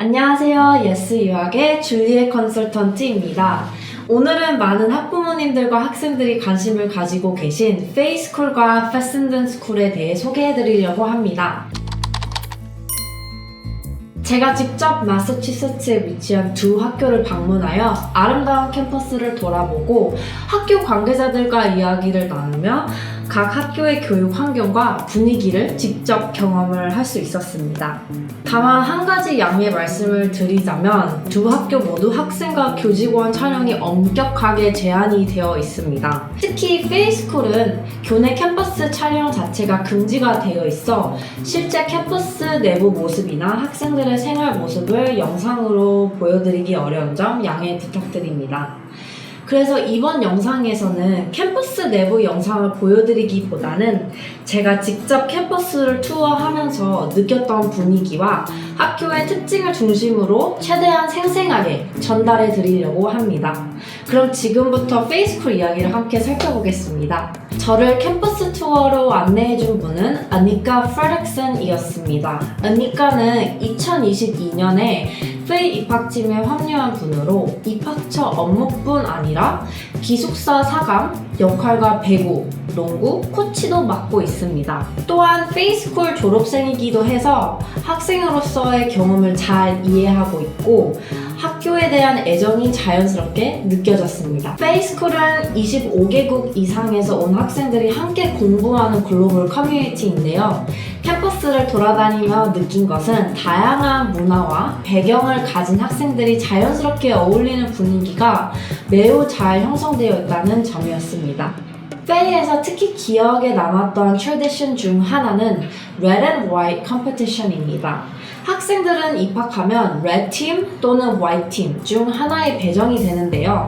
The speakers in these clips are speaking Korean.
안녕하세요. 예스 유학의 줄리엣 컨설턴트입니다. 오늘은 많은 학부모님들과 학생들이 관심을 가지고 계신 페이스쿨과 페센든 스쿨에 대해 소개해드리려고 합니다. 제가 직접 마사추세츠에 위치한 두 학교를 방문하여 아름다운 캠퍼스를 돌아보고 학교 관계자들과 이야기를 나누며 각 학교의 교육 환경과 분위기를 직접 경험을 할 수 있었습니다. 다만 한 가지 양해 말씀을 드리자면 두 학교 모두 학생과 교직원 촬영이 엄격하게 제한이 되어 있습니다. 특히 페이스쿨은 교내 캠퍼스 촬영 자체가 금지가 되어 있어 실제 캠퍼스 내부 모습이나 학생들의 생활 모습을 영상으로 보여드리기 어려운 점 양해 부탁드립니다. 그래서 이번 영상에서는 캠퍼스 내부 영상을 보여드리기보다는 제가 직접 캠퍼스를 투어하면서 느꼈던 분위기와 학교의 특징을 중심으로 최대한 생생하게 전달해 드리려고 합니다. 그럼 지금부터 페이스쿨 이야기를 함께 살펴보겠습니다. 저를 캠퍼스 투어로 안내해준 분은 아니카 프레덱슨이었습니다. 아니카는 2022년에 페이 입학팀에 합류한 분으로 입학처 업무뿐 아니라 기숙사 사감, 역할과 배구, 농구, 코치도 맡고 있습니다. 또한 페이스쿨 졸업생이기도 해서 학생으로서의 경험을 잘 이해하고 있고 학교에 대한 애정이 자연스럽게 느껴졌습니다. 페이스쿨은 25개국 이상에서 온 학생들이 함께 공부하는 글로벌 커뮤니티인데요. 캠퍼스를 돌아다니며 느낀 것은 다양한 문화와 배경을 가진 학생들이 자연스럽게 어울리는 분위기가 매우 잘 형성되어 있다는 점이었습니다. 페이에서 특히 기억에 남았던 트래디션 중 하나는 Red and White 컴피티션입니다. 학생들은 입학하면 Red 팀 또는 White 팀 중 하나에 배정이 되는데요.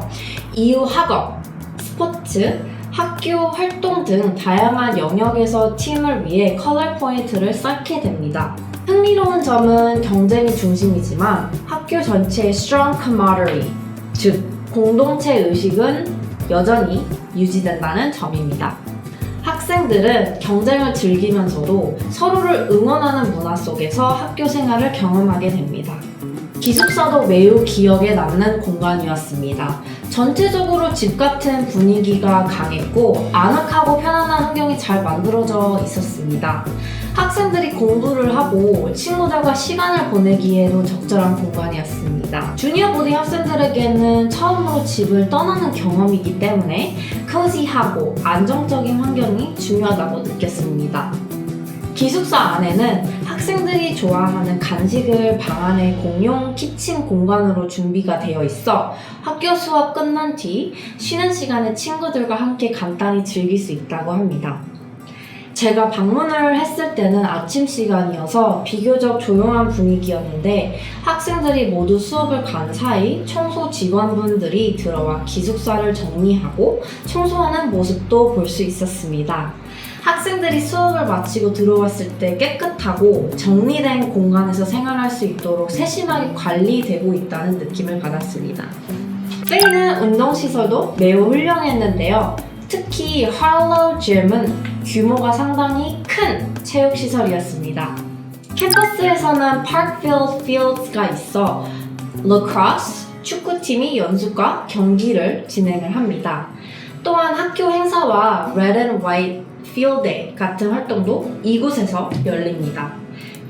이후 학업, 스포츠, 학교 활동 등 다양한 영역에서 팀을 위해 컬러 포인트를 쌓게 됩니다. 흥미로운 점은 경쟁이 중심이지만 학교 전체의 strong camaraderie, 즉 공동체 의식은 여전히 유지된다는 점입니다. 학생들은 경쟁을 즐기면서도 서로를 응원하는 문화 속에서 학교 생활을 경험하게 됩니다. 기숙사도 매우 기억에 남는 공간이었습니다. 전체적으로 집 같은 분위기가 강했고 아늑하고 편안한 환경이 잘 만들어져 있었습니다. 학생들이 공부를 하고 친구들과 시간을 보내기에도 적절한 공간이었습니다. 주니어 보딩 학생들에게는 처음으로 집을 떠나는 경험이기 때문에 코지하고 안정적인 환경이 중요하다고 느꼈습니다. 기숙사 안에는 학생들이 좋아하는 간식을 방 안에 공용 키친 공간으로 준비가 되어 있어 학교 수업 끝난 뒤 쉬는 시간에 친구들과 함께 간단히 즐길 수 있다고 합니다. 제가 방문을 했을 때는 아침 시간이어서 비교적 조용한 분위기였는데 학생들이 모두 수업을 간 사이 청소 직원분들이 들어와 기숙사를 정리하고 청소하는 모습도 볼 수 있었습니다. 학생들이 수업을 마치고 들어왔을 때 깨끗하고 정리된 공간에서 생활할 수 있도록 세심하게 관리되고 있다는 느낌을 받았습니다. 페이는 운동시설도 매우 훌륭했는데요. 특히 할로우 짐은 규모가 상당히 큰 체육시설이었습니다. 캠퍼스에서는 파크필드 필드가 있어 러크로스, 축구팀이 연습과 경기를 진행을 합니다. 또한 학교 행사와 Red and White Field Day 같은 활동도 이곳에서 열립니다.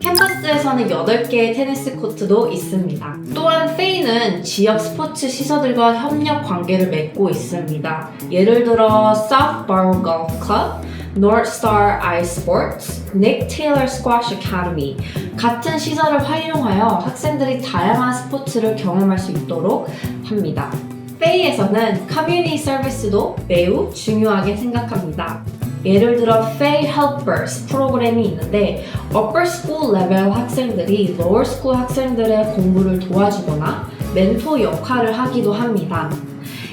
캠퍼스에서는 8개의 테니스 코트도 있습니다. 또한 페이는 지역 스포츠 시설들과 협력 관계를 맺고 있습니다. 예를 들어 South Barrow Golf Club, North Star Ice Sports, Nick Taylor Squash Academy 같은 시설을 활용하여 학생들이 다양한 스포츠를 경험할 수 있도록 합니다. 페이에서는 커뮤니티 서비스도 매우 중요하게 생각합니다. 예를 들어 페이 헬퍼스 프로그램이 있는데 upper school 레벨 학생들이 lower school 학생들의 공부를 도와주거나 멘토 역할을 하기도 합니다.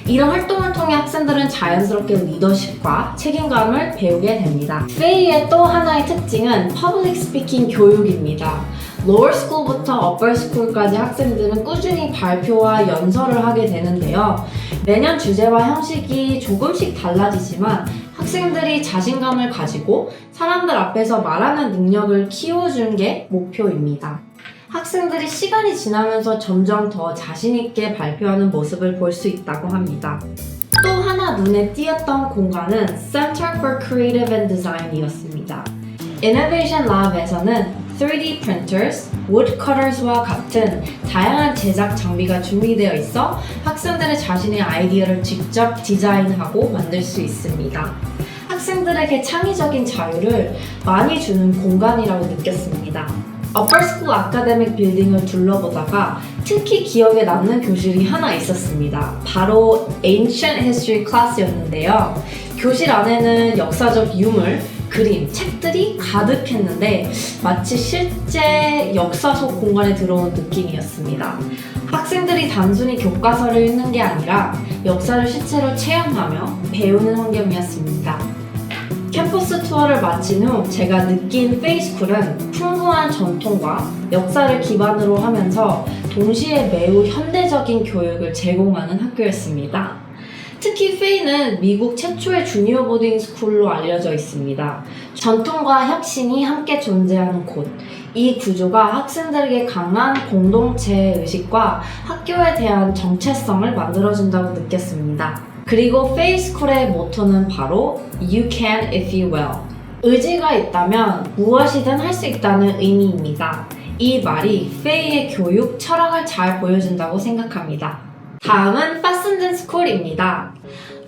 이런 활동을 통해 학생들은 자연스럽게 리더십과 책임감을 배우게 됩니다. 페이의 또 하나의 특징은 퍼블릭 스피킹 교육입니다. lower school부터 upper school까지 학생들은 꾸준히 발표와 연설을 하게 되는데요. 매년 주제와 형식이 조금씩 달라지지만 학생들이 자신감을 가지고 사람들 앞에서 말하는 능력을 키워주는 게 목표입니다. 학생들이 시간이 지나면서 점점 더 자신있게 발표하는 모습을 볼 수 있다고 합니다. 또 하나 눈에 띄었던 공간은 Center for Creative and Design이었습니다. Innovation Lab에서는 3D printers, woodcutters와 같은 다양한 제작 장비가 준비되어 있어 학생들의 자신의 아이디어를 직접 디자인하고 만들 수 있습니다. 학생들에게 창의적인 자유를 많이 주는 공간이라고 느꼈습니다. Upper School Academic Building을 둘러보다가 특히 기억에 남는 교실이 하나 있었습니다. 바로 Ancient History Class였는데요. 교실 안에는 역사적 유물, 그림, 책들이 가득했는데 마치 실제 역사 속 공간에 들어온 느낌이었습니다. 학생들이 단순히 교과서를 읽는 게 아니라 역사를 실제로 체험하며 배우는 환경이었습니다. 캠퍼스 투어를 마친 후 제가 느낀 페이스쿨은 풍부한 전통과 역사를 기반으로 하면서 동시에 매우 현대적인 교육을 제공하는 학교였습니다. 특히 페이는 미국 최초의 주니어 보딩 스쿨로 알려져 있습니다. 전통과 혁신이 함께 존재하는 곳. 이 구조가 학생들에게 강한 공동체 의식과 학교에 대한 정체성을 만들어준다고 느꼈습니다. 그리고 페이 스쿨의 모토는 바로 You can if you will. 의지가 있다면 무엇이든 할 수 있다는 의미입니다. 이 말이 페이의 교육 철학을 잘 보여준다고 생각합니다. 다음은 패슨든 스쿨입니다.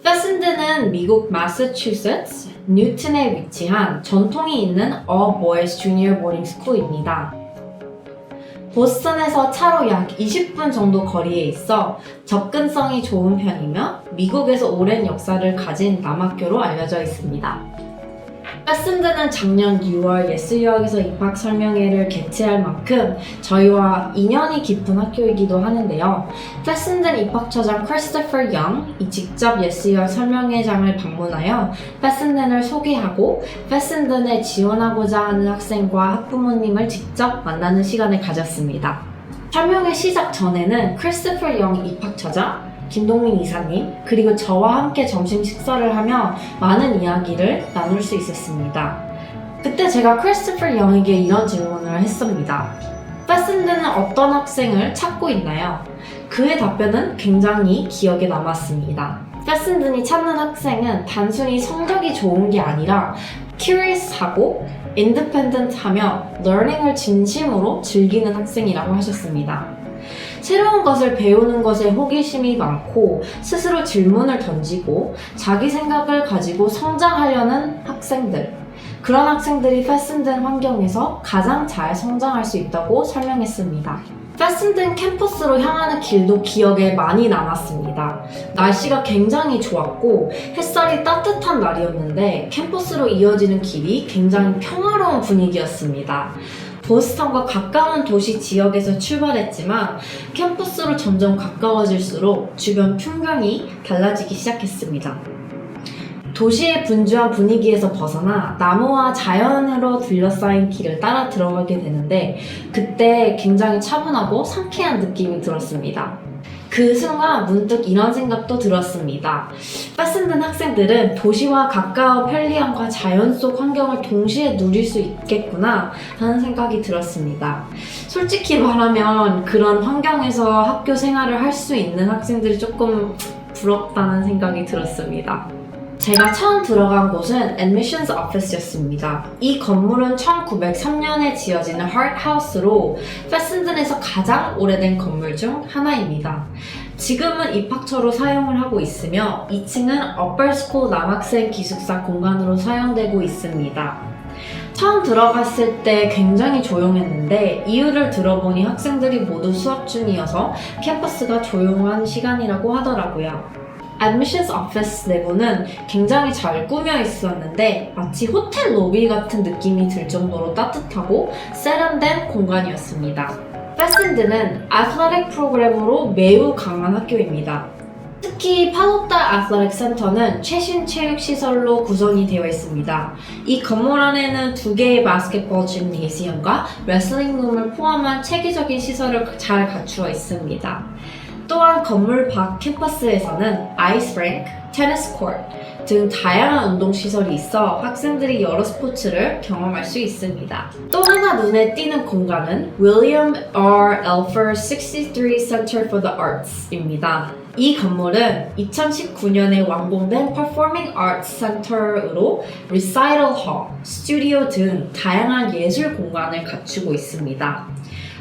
패슨든은 미국 마사추세츠, 뉴튼에 위치한 전통이 있는 All Boys Junior Boarding School입니다. 보스턴에서 차로 약 20분 정도 거리에 있어 접근성이 좋은 편이며 미국에서 오랜 역사를 가진 남학교로 알려져 있습니다. 패슨든은 작년 6월 예술여학에서 입학 설명회를 개최할 만큼 저희와 인연이 깊은 학교이기도 하는데요. 패슨든 입학처장 크리스토퍼 영이 직접 예술여학 설명회장을 방문하여 패슨든을 소개하고 패슨든에 지원하고자 하는 학생과 학부모님을 직접 만나는 시간을 가졌습니다. 설명회 시작 전에는 크리스토퍼 영 입학처장, 김동민 이사님, 그리고 저와 함께 점심 식사를 하며 많은 이야기를 나눌 수 있었습니다. 그때 제가 크리스토퍼 영에게 이런 질문을 했습니다. 패슨든은 어떤 학생을 찾고 있나요? 그의 답변은 굉장히 기억에 남았습니다. 패슨든이 찾는 학생은 단순히 성적이 좋은 게 아니라 curious하고 independent하며 learning을 진심으로 즐기는 학생이라고 하셨습니다. 새로운 것을 배우는 것에 호기심이 많고 스스로 질문을 던지고 자기 생각을 가지고 성장하려는 학생들. 그런 학생들이 패슨든 환경에서 가장 잘 성장할 수 있다고 설명했습니다. 패슨든 캠퍼스로 향하는 길도 기억에 많이 남았습니다. 날씨가 굉장히 좋았고 햇살이 따뜻한 날이었는데 캠퍼스로 이어지는 길이 굉장히 평화로운 분위기였습니다. 보스턴과 가까운 도시 지역에서 출발했지만 캠퍼스로 점점 가까워질수록 주변 풍경이 달라지기 시작했습니다. 도시의 분주한 분위기에서 벗어나 나무와 자연으로 둘러싸인 길을 따라 들어가게 되는데 그때 굉장히 차분하고 상쾌한 느낌이 들었습니다. 그 순간 문득 이런 생각도 들었습니다. 패슨든 학생들은 도시와 가까운 편리함과 자연 속 환경을 동시에 누릴 수 있겠구나 하는 생각이 들었습니다. 솔직히 말하면 그런 환경에서 학교 생활을 할 수 있는 학생들이 조금 부럽다는 생각이 들었습니다. 제가 처음 들어간 곳은 Admissions Office였습니다. 이 건물은 1903년에 지어진 하트하우스로 패슨든에서 가장 오래된 건물 중 하나입니다. 지금은 입학처로 사용을 하고 있으며 2층은 Upper School 남학생 기숙사 공간으로 사용되고 있습니다. 처음 들어갔을 때 굉장히 조용했는데 이유를 들어보니 학생들이 모두 수업 중이어서 캠퍼스가 조용한 시간이라고 하더라고요. Admissions Office 내부는 굉장히 잘 꾸며 있었는데 마치 호텔 로비 같은 느낌이 들 정도로 따뜻하고 세련된 공간이었습니다. 패슨든은 아슬레틱 프로그램으로 매우 강한 학교입니다. 특히 팔로달 아슬레틱 센터는 최신 체육 시설로 구성이 되어 있습니다. 이 건물 안에는 2개의 바스켓볼 짐네시엄과 레슬링룸을 포함한 체계적인 시설을 잘 갖추어 있습니다. 또한 건물 밖 캠퍼스에서는 아이스링크, 테니스 코트 등 다양한 운동시설이 있어 학생들이 여러 스포츠를 경험할 수 있습니다. 또 하나 눈에 띄는 공간은 William R. Elfer 63 Center for the Arts입니다. 이 건물은 2019년에 완공된 Performing Arts Center으로 Recital Hall, 스튜디오 등 다양한 예술 공간을 갖추고 있습니다.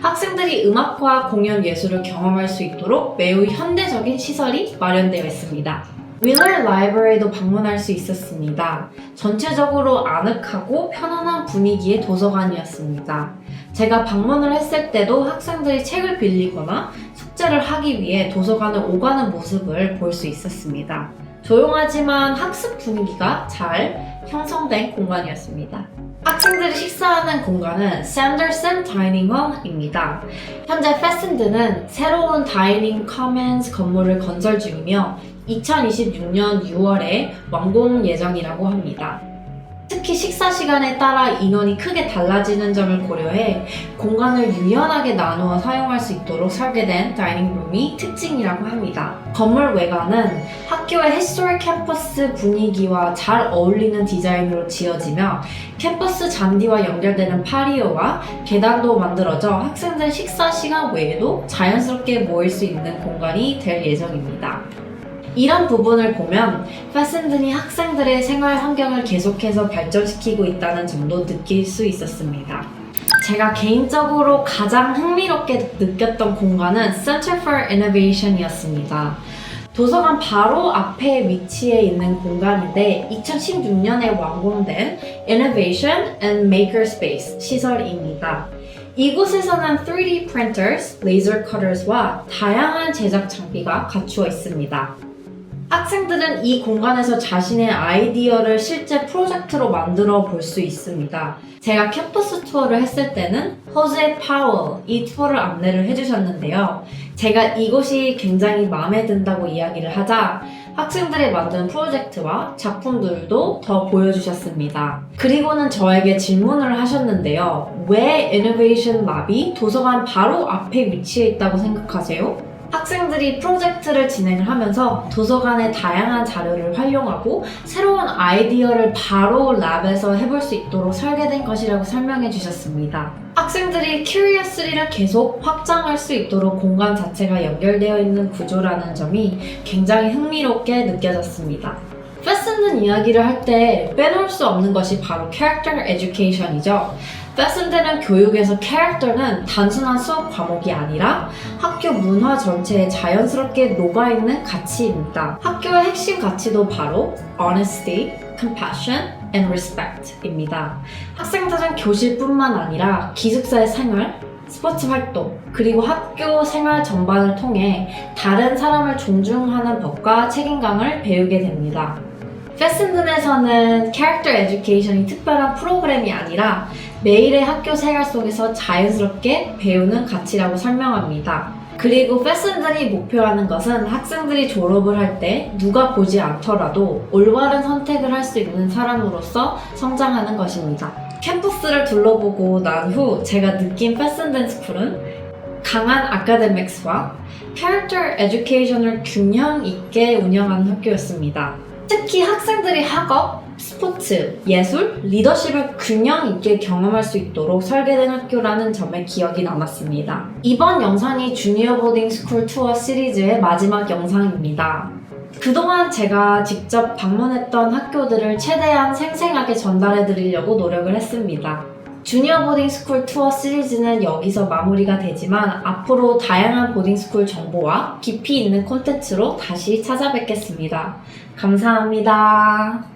학생들이 음악과 공연 예술을 경험할 수 있도록 매우 현대적인 시설이 마련되어 있습니다. 윌러 라이브러리도 방문할 수 있었습니다. 전체적으로 아늑하고 편안한 분위기의 도서관이었습니다. 제가 방문을 했을 때도 학생들이 책을 빌리거나 숙제를 하기 위해 도서관을 오가는 모습을 볼 수 있었습니다. 조용하지만 학습 분위기가 잘 형성된 공간이었습니다. 학생들이 식사하는 공간은 Sanderson Dining Hall입니다. 현재 페슨드는 새로운 다이닝 커먼스 건물을 건설 중이며 2026년 6월에 완공 예정이라고 합니다. 특히 식사 시간에 따라 인원이 크게 달라지는 점을 고려해 공간을 유연하게 나누어 사용할 수 있도록 설계된 다이닝룸이 특징이라고 합니다. 건물 외관은 학교의 히스토릭 캠퍼스 분위기와 잘 어울리는 디자인으로 지어지며 캠퍼스 잔디와 연결되는 파리오와 계단도 만들어져 학생들 식사 시간 외에도 자연스럽게 모일 수 있는 공간이 될 예정입니다. 이런 부분을 보면 페슨든이 학생들의 생활 환경을 계속해서 발전시키고 있다는 점도 느낄 수 있었습니다. 제가 개인적으로 가장 흥미롭게 느꼈던 공간은 Center for Innovation이었습니다. 도서관 바로 앞에 위치해 있는 공간인데 2016년에 완공된 Innovation and Makerspace 시설입니다. 이곳에서는 3D printers, laser cutters와 다양한 제작 장비가 갖추어 있습니다. 학생들은 이 공간에서 자신의 아이디어를 실제 프로젝트로 만들어 볼 수 있습니다. 제가 캠퍼스 투어를 했을 때는 호제 파월 이 투어를 안내를 해주셨는데요. 제가 이곳이 굉장히 마음에 든다고 이야기를 하자 학생들이 만든 프로젝트와 작품들도 더 보여주셨습니다. 그리고는 저에게 질문을 하셨는데요. 왜 이노베이션 랩이 도서관 바로 앞에 위치해 있다고 생각하세요? 학생들이 프로젝트를 진행을 하면서 도서관의 다양한 자료를 활용하고 새로운 아이디어를 바로 랩에서 해볼 수 있도록 설계된 것이라고 설명해 주셨습니다. 학생들이 큐리어스리를 계속 확장할 수 있도록 공간 자체가 연결되어 있는 구조라는 점이 굉장히 흥미롭게 느껴졌습니다. 페슨든 이야기를 할 때 빼놓을 수 없는 것이 바로 Character Education이죠. 페슨든은 교육에서 캐릭터는 단순한 수업 과목이 아니라 학교 문화 전체에 자연스럽게 녹아있는 가치입니다. 학교의 핵심 가치도 바로 Honesty, Compassion, and Respect입니다. 학생들은 교실뿐만 아니라 기숙사의 생활, 스포츠 활동, 그리고 학교 생활 전반을 통해 다른 사람을 존중하는 법과 책임감을 배우게 됩니다. 페슨든에서는 캐릭터 에듀케이션이 특별한 프로그램이 아니라 매일의 학교 생활 속에서 자연스럽게 배우는 가치라고 설명합니다. 그리고 페슨든이 목표하는 것은 학생들이 졸업을 할 때 누가 보지 않더라도 올바른 선택을 할 수 있는 사람으로서 성장하는 것입니다. 캠퍼스를 둘러보고 난 후 제가 느낀 페슨든 스쿨은 강한 아카데믹스와 캐릭터 에듀케이션을 균형 있게 운영하는 학교였습니다. 특히 학생들이 학업, 스포츠, 예술, 리더십을 균형 있게 경험할 수 있도록 설계된 학교라는 점에 기억이 남았습니다. 이번 영상이 주니어 보딩 스쿨 투어 시리즈의 마지막 영상입니다. 그동안 제가 직접 방문했던 학교들을 최대한 생생하게 전달해 드리려고 노력을 했습니다. 주니어 보딩 스쿨 투어 시리즈는 여기서 마무리가 되지만 앞으로 다양한 보딩 스쿨 정보와 깊이 있는 콘텐츠로 다시 찾아뵙겠습니다. 감사합니다.